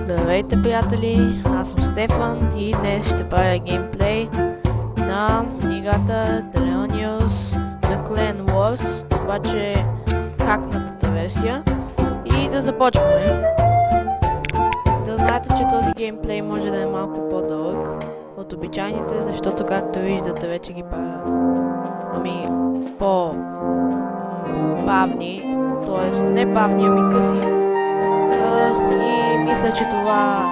Здравейте, приятели! Аз съм Стефан и днес ще правя геймплей на играта Thelonious The Clan Wars, обаче хакнатата версия. И да започваме. Да знаете, че този геймплей може да е малко по-дълъг от обичайните, защото както виждате вече ги правя по-бавни, т.е. не бавни, ами къси. И мисля, че това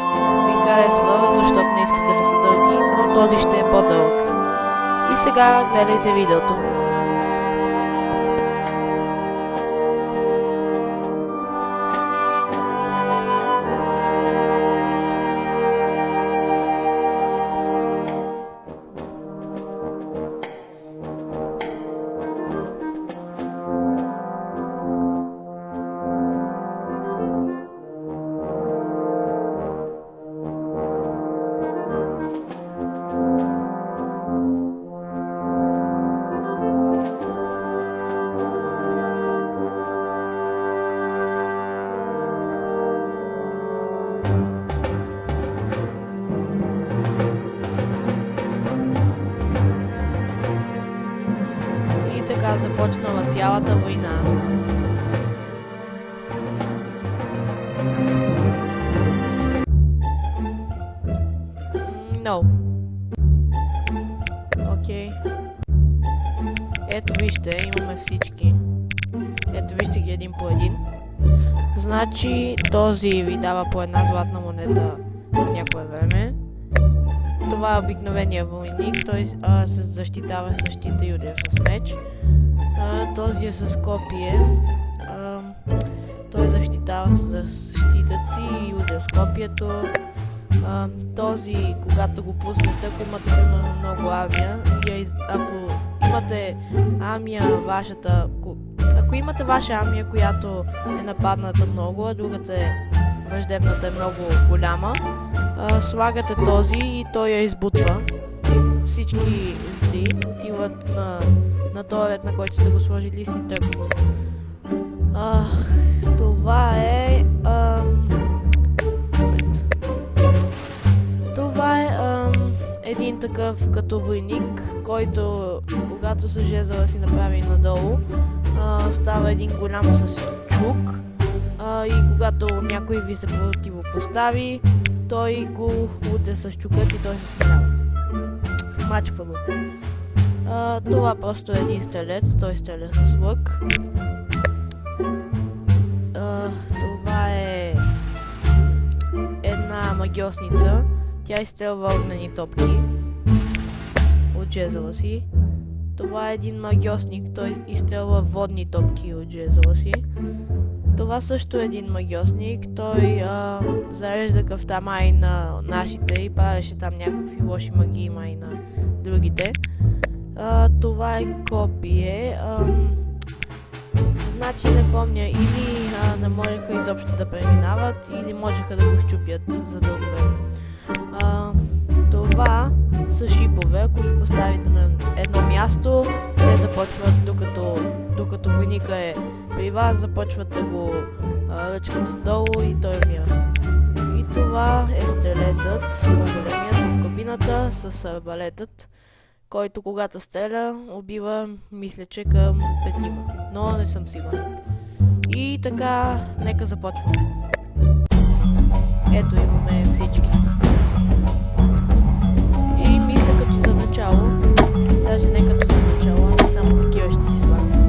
ми харесва, защото не искате да са дълги, но този ще е по-дълъг. И сега гледайте видеото. И така започнала цялата война. Окей. Ето вижте, имаме всички. Ето вижте ги един по един. Значи този ви дава по една златна монета по някое време. Това е обикновения войник, той се защитава с защита и удря с меч. Този е с копие. Той защитава с защитата си и удря с копието. Този, когато го пуснете, ако имате примерно много армия, ако имате армия вашата, ако имате ваша армия, която е нападната много, а другата е враждебната е много голяма, слагате този и той я избутва. И всички зли отиват на този ред, на който сте го сложили и си тръгват. Това е... Това е един такъв като войник, който когато с жезъла си направи надолу, става един голям с чук, и когато някой ви се противопостави, той го удря с чукът и той се смалява. Смачква го. Това просто е един стрелец, той стреля с лък. Това е една магиосница. Тя изстрелва огнени топки от жезъла си. Това е един магиосник, той изстрелва водни топки от жезъла си. Това също е един магиосник, той зарежда кръвта май на нашите и правеше там някакви лоши магии май на другите. Това е копие. Значи не помня, или не можеха изобщо да преминават, или можеха да го щупят за дълго време. Това са шипове, ако ги поставите на едно място, те започват, докато войника е при вас, започват да го ръчкат отдолу и той умира. И това е стрелецът, по-големият в кабината с арбалетът, който когато стреля, убива, мисля, че към 5, но не съм сигурен. И така, нека започваме. Ето имаме всички. И мисля като за начало, даже не като за начало, ами само такива ще си слагам.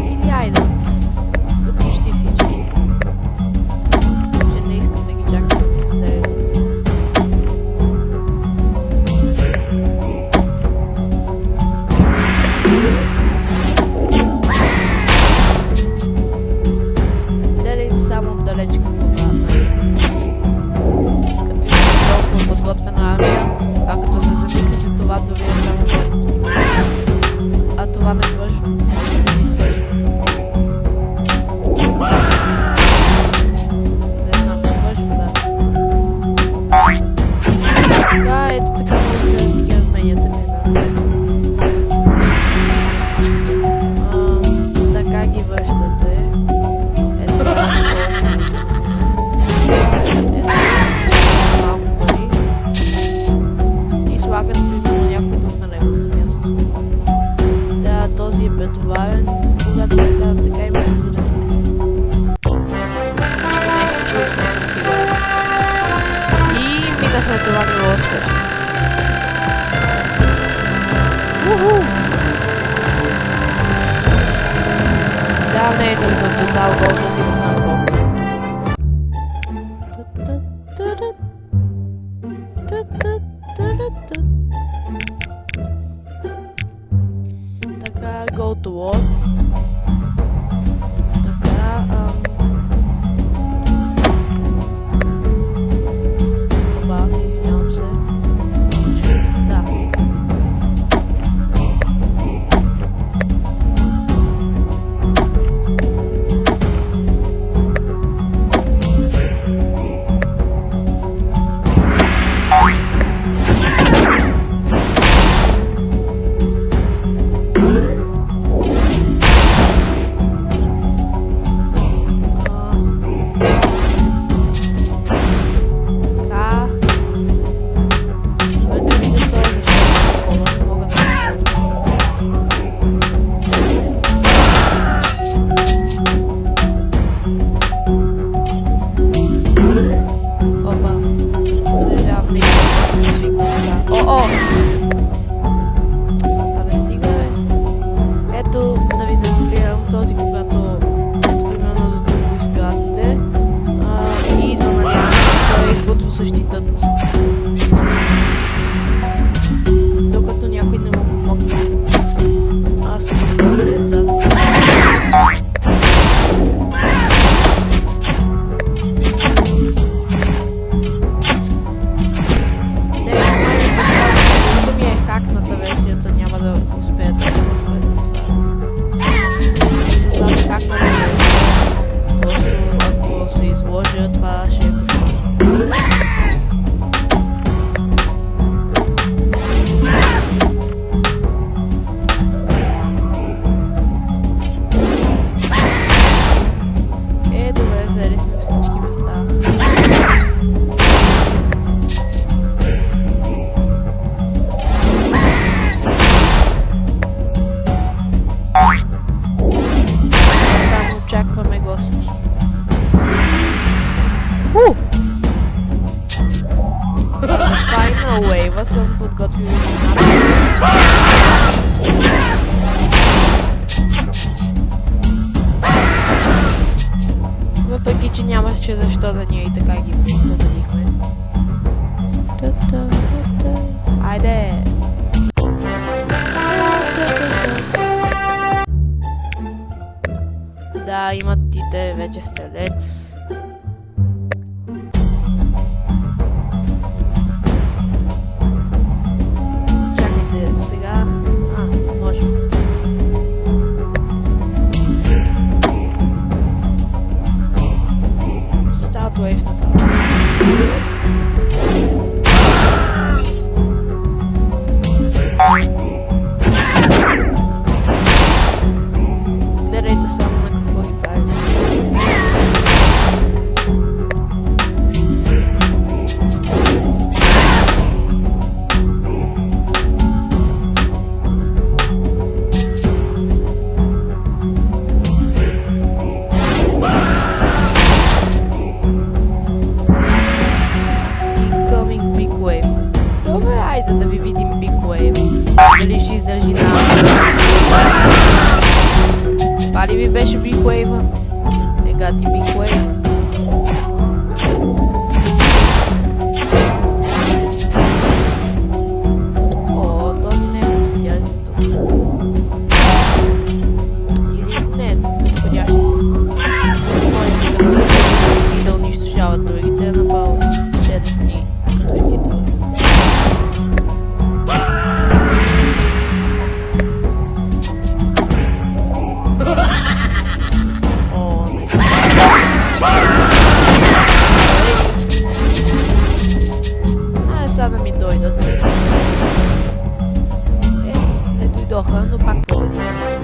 Или айде от почти всички. Че не искам да ги чакам да ми се зареждат. Гледайте само отдалеч какво правят нашите. Като имате толкова подготвена армия, а като се замислите, това дори е само първото. А това не свършва. Не свършва. Не знам, свършва, да. Така, ето така можете да си ги разменяте, примерно. Така ги връщате. Ето сега. Ето сигурен. И минахме това ниво успешно. Уху! Да, не е нужно тотал гол, да си го знам колко е. Така, go to war. Така, опа, извинявам се. Да. Абе, стига, бе. Ето, да ви демонстрирам този, когато ето, примерно, до тук го изпратите и идва наляво, той избутва същитът. Докато някой не му помогне. Аз ще го изпратя ли да дадам? Хакната версията няма да успее толкова добре да се справя. Смисъл са хакната версия, просто ако се изложа, това ще е кошмар. Добре, взели сме всички места. Очакваме гости. За Final Wave съм подготвил изненада. Въпреки, че нямаше защо да ние и така ги победихме. Айде! Да, имат и те вече стрелец. Чакайте сега. Можем. Start wave направо. Гледайте само на какво ги правим. Incoming Big Wave. Добре, айде да ви видим Big Wave. Дали ще издържи на... Това ли ви беше Big Wave? Ега ти Big Wave. О, този не е подходящ за тук. Или не е подходящ. За да може тук да написат и да унищожават другите, направо те да са ни като щитове. Сега да ми дойдат. Не дойдоха, но пак победихме.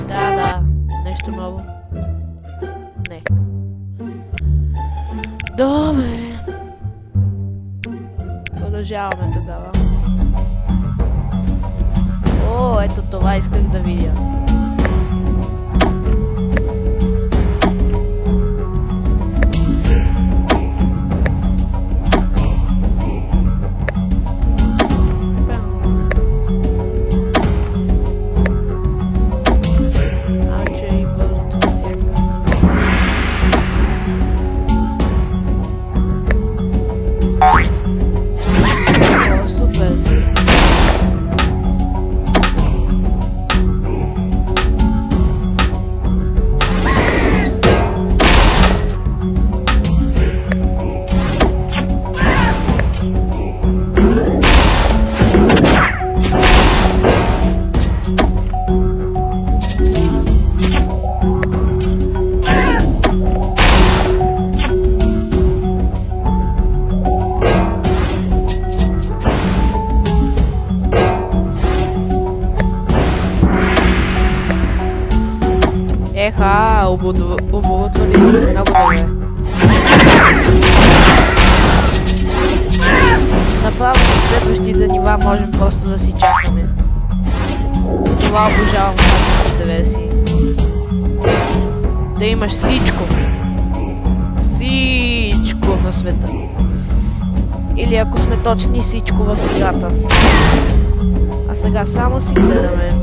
Да, нещо ново. Не. Добре. Продължаваме тогава. О, ето това исках да видя. Еха, оборудвали сме се много добре. Направо за следващите нива можем просто да си чакаме. Затова обожавам хакнатите версии. Да имаш всичко. Всичко на света. Или ако сме точни, всичко в играта. А сега само си гледаме.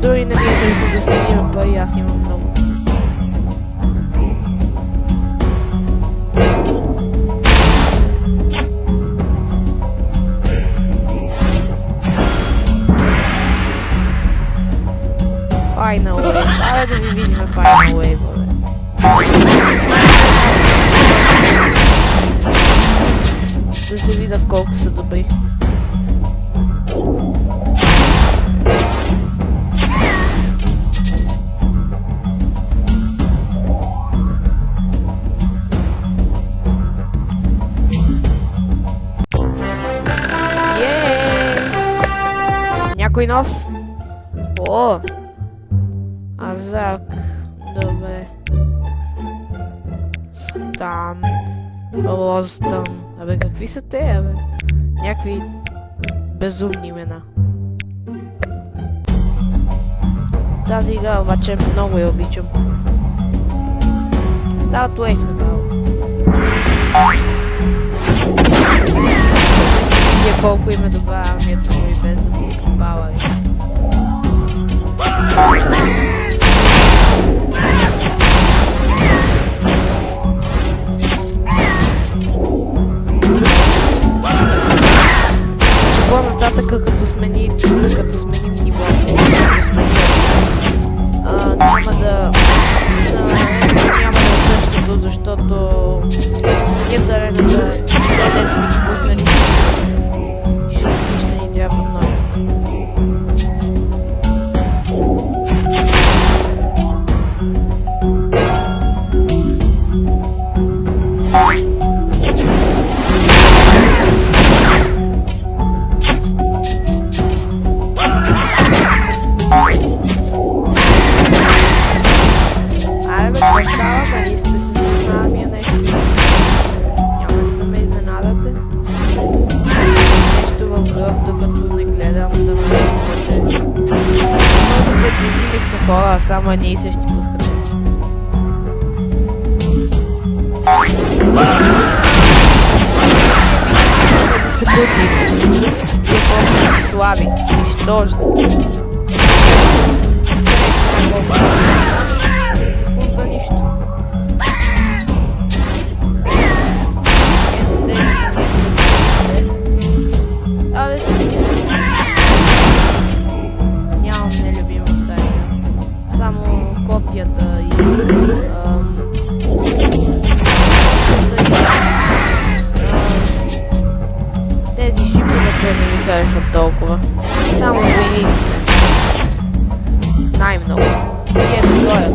Дори не ми е нужно да събирам пари, аз имам много. Final Wave. Айде да ви видим Final Wave, бе. Да се видят колко са добри. Някой нов? О! Азак. Добре. Стан. Ростън. Абе, какви са те, абе? Някакви безумни имена. Тази игра обаче много я обичам. Start Wave направо. Искам да ги видя колко им е добра армията, но и без да пускам пауъри. Че по-нататък, като сменим нивото, като сменят, няма да е същото, защото като сменят арената, те сме ги пуснали си отиват. Ще ни трябва много. Какво става? Нали сте се силна армия нещо? Няма ли да ме изненадате? Нещо в гръб, докато не гледам да ме атакувате. Много предвидими сте хора, а само едни и същи пускате. Ние за секунди. Вие просто сте слаби. Нищожни. Гледайте сега колко за секунда нищо. Ето тези са медиите. Абе, всички са любими. Нямам нелюбим в тази игра. Само копията и... тези шиповете не ми харесват толкова. Само войниците. Най-много. И ето той е.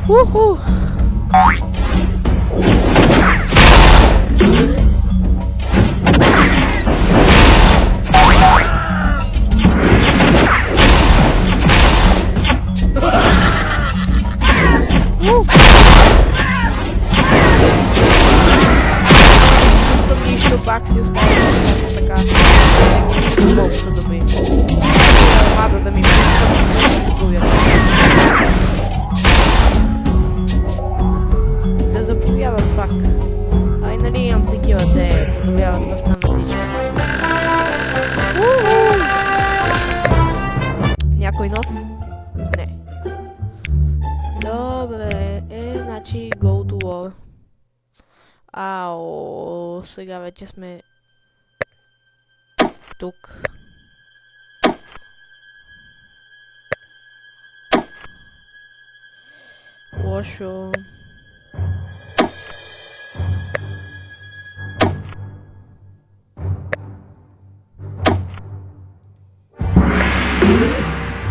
Уху! Пак си оставя нещата така, да ги видим колко са добри. Армада да ми пускат, се ще загубят. Да заповядат пак. Ай, нали имам такива, те подобряват кръвта на всички. Някой нов? Не. Добре, значи go to war. Ао, сега вече сме тук. Лошо.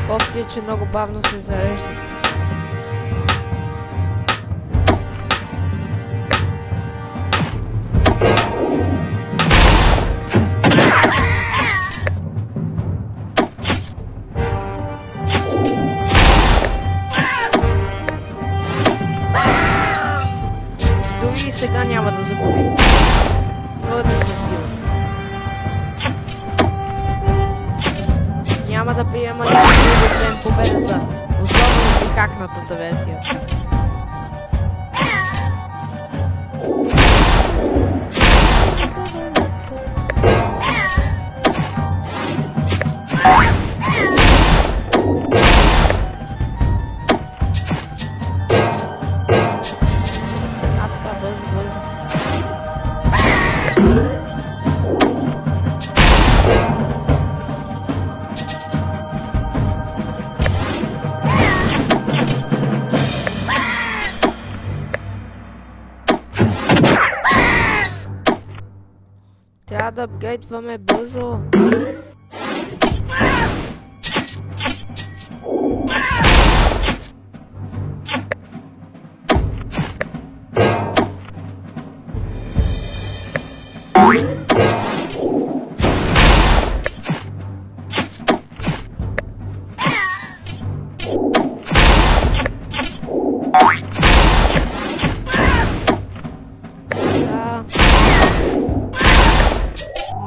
Кофти е, че много бавно се зареждат. Дори и сега няма да загубим. Твърде сме силни. Няма да приема нищо друго, освен победата. Особено при хакнатата версия. Така, бързо, бързо. Трябва да апгрейдваме бързо. Така.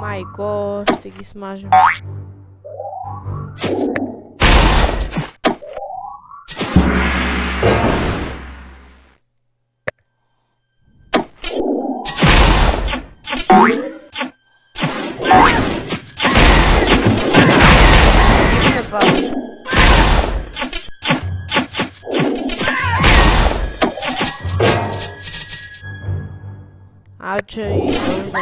Майко, ще ги смажем. Archery бързо.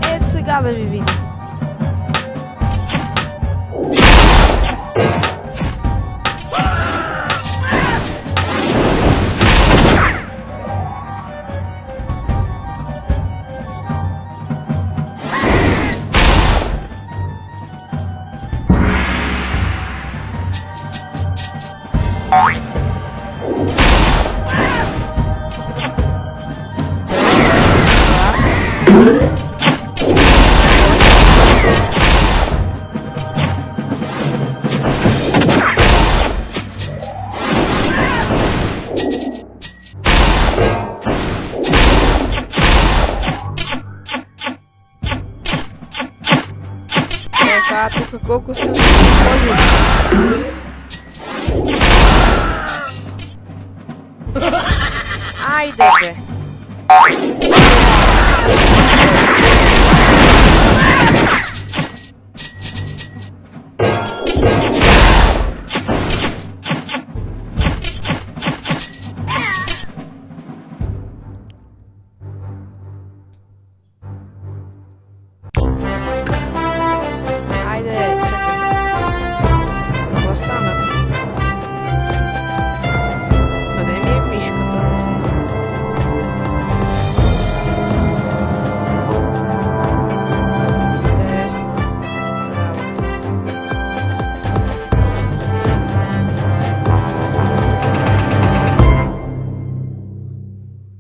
Ето сега да ви видим. Тук колко сте сложили. Айде бе.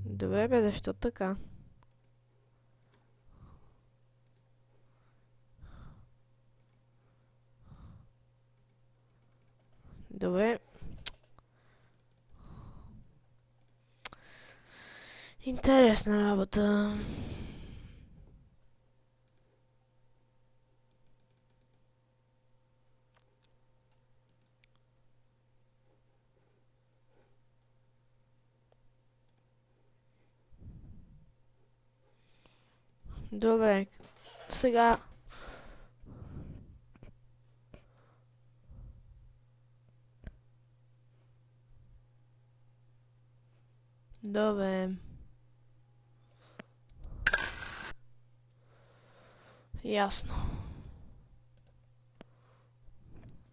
Добре бе, защо така? Добре. Интересна работа. Добре, сега... Добре. Ясно.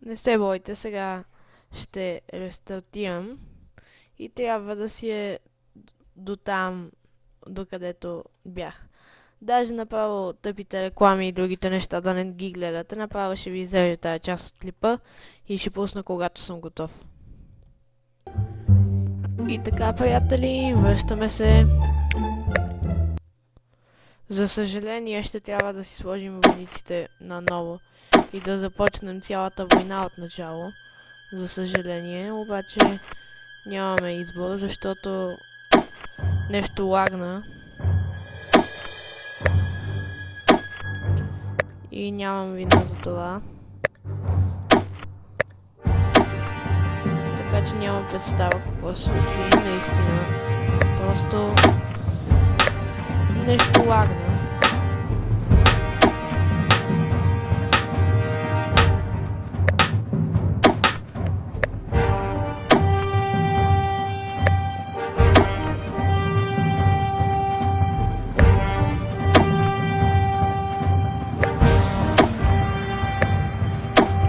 Не се бойте, сега ще рестартирам и трябва да си е до там, докъдето бях. Даже направо тъпите реклами и другите неща да не ги гледате, направо ще ви изрежа тази част от клипа и ще пусна когато съм готов. И така, приятели, връщаме се. За съжаление ще трябва да си сложим войниците наново и да започнем цялата война от начало. За съжаление, обаче нямаме избор, защото нещо лагна. И нямам вина за това. Така че нямам представа какво се случи, наистина. Просто нещо лагна.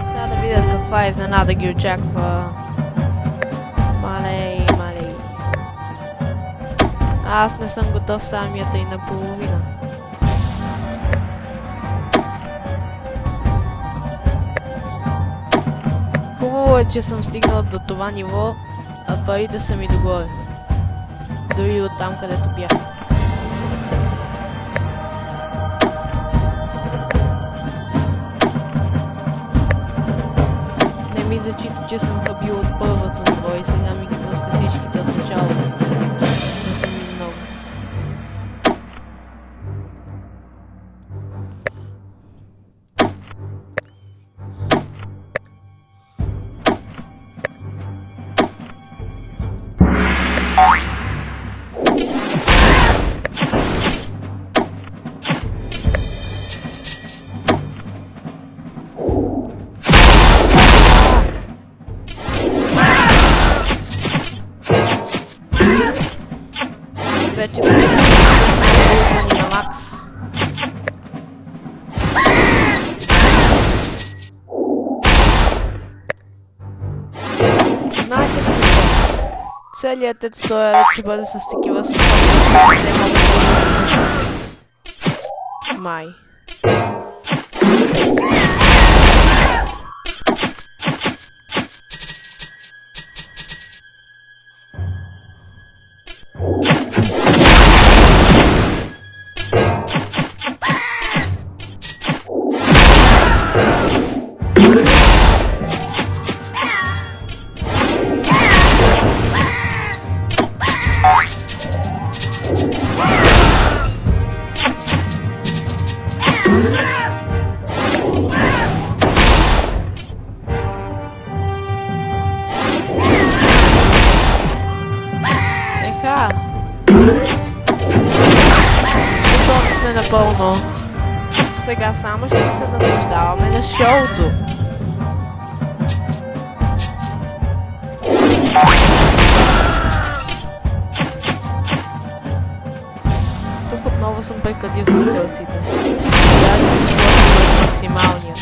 Сега да видят каква изненада ги очаква. Малей. Аз не съм готов с армията и наполовина. Хубаво е, че съм стигнал до това ниво, а парите са ми догоре. Дори от там, където бях. Не ми зачита, че съм хабил от първото ниво и сега ми ги пуска всичките от начало. Не съм и много. Вече са оборудвани на макс. Знаете ли какво? Целият туториал ще бъде с такива състояния, че те могат да защитят. Май. Еха! Готови сме напълно. Сега само ще се наслаждаваме на шоуто. Тук отново съм прекъдил с стрелците. Дали съм сложил от максималния.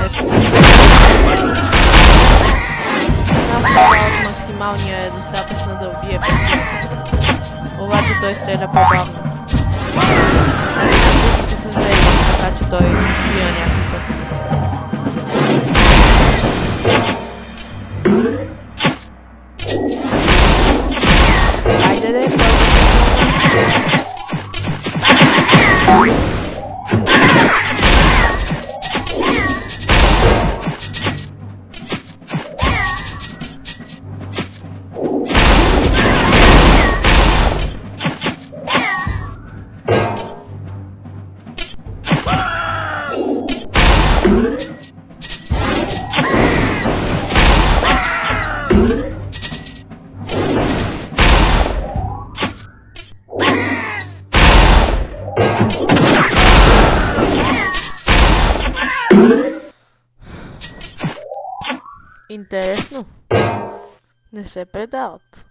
Ето. Една стрела от максималния е достатъчно да убие петима. Обаче той стреля по-бавно. Ами другите се заемат, така че той спира някой път. Хайде де, Интересно. Не се предават.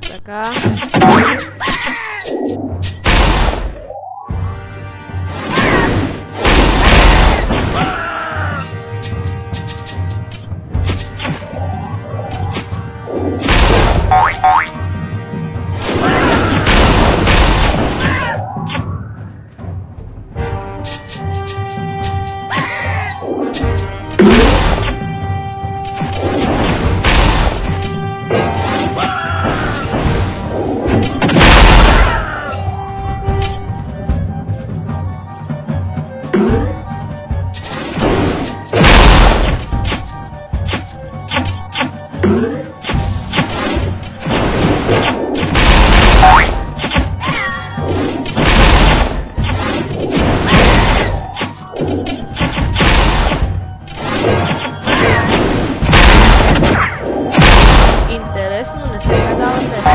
Така. Интересно, не се предават лесно.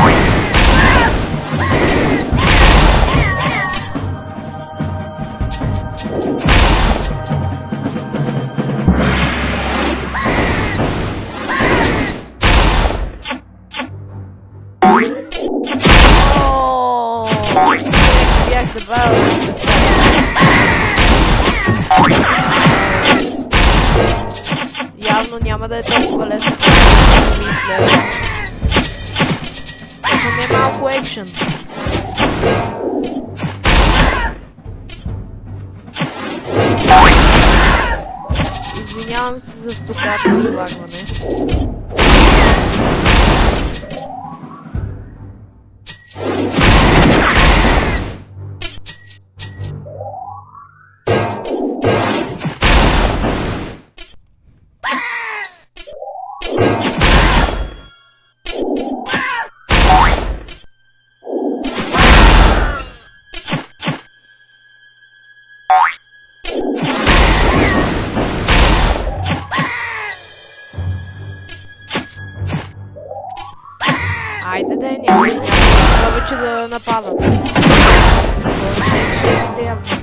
Бях забравил да подскачам. Явно няма да е толкова лесно, както си мисля. Ако не малко екшън. Извинявам се за стокато отлагване. Айде да няма повече да нападат. Повече екшен ми трябва.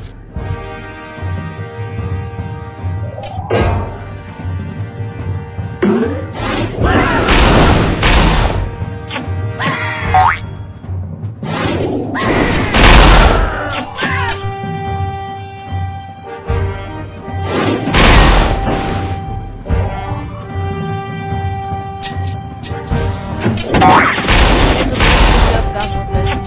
Ето тези не се отказват лесно.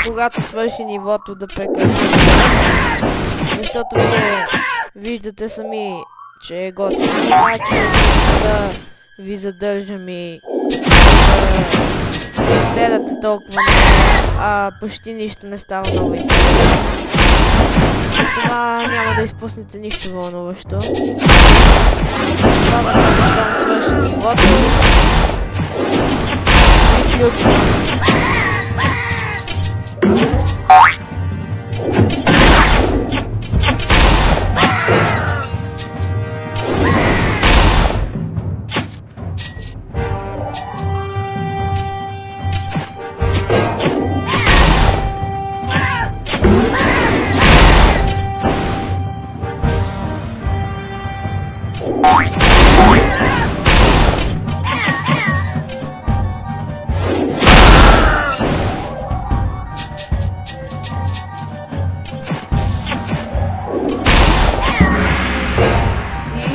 Когато свърши нивото да прекратим, защото вие виждате сами, че е готино, обаче не искам да ви задържам и да гледате толкова, а почти нищо не става много интересно. Затова няма да изпуснете нищо вълнуващо. Това веднага, щом свърши нивото, приключвам. И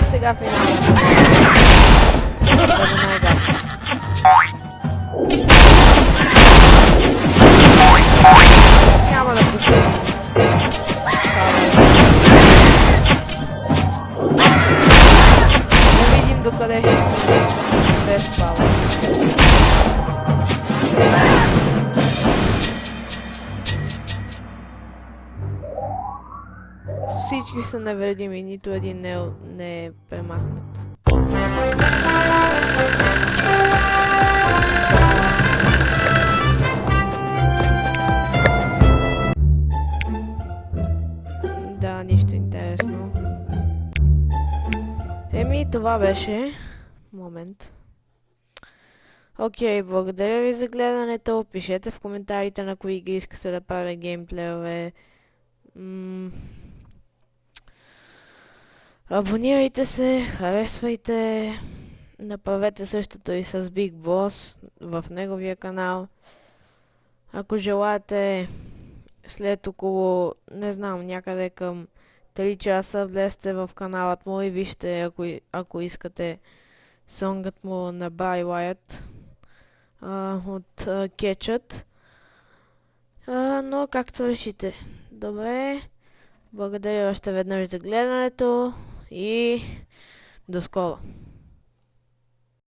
сега финалната. Тя ще бъде най-гадна. Няма да пускам да видим докъде ще стигне без пала. Всички са невредими, нито един не е премахнат. Да, нищо интересно. Еми, това беше. Момент. Окей, благодаря ви за гледането. Пишете в коментарите на кои игри искате да правя геймплееве. Абонирайте се, харесвайте. Направете същото и с Big Boss в неговия канал. Ако желаете, след около, не знам, някъде към 3 часа влезте в каналът му и вижте, ако искате, сонгът му на Barry Wyatt от Catch-It. Но както решите. Добре, благодаря още веднъж за гледането и до скоро.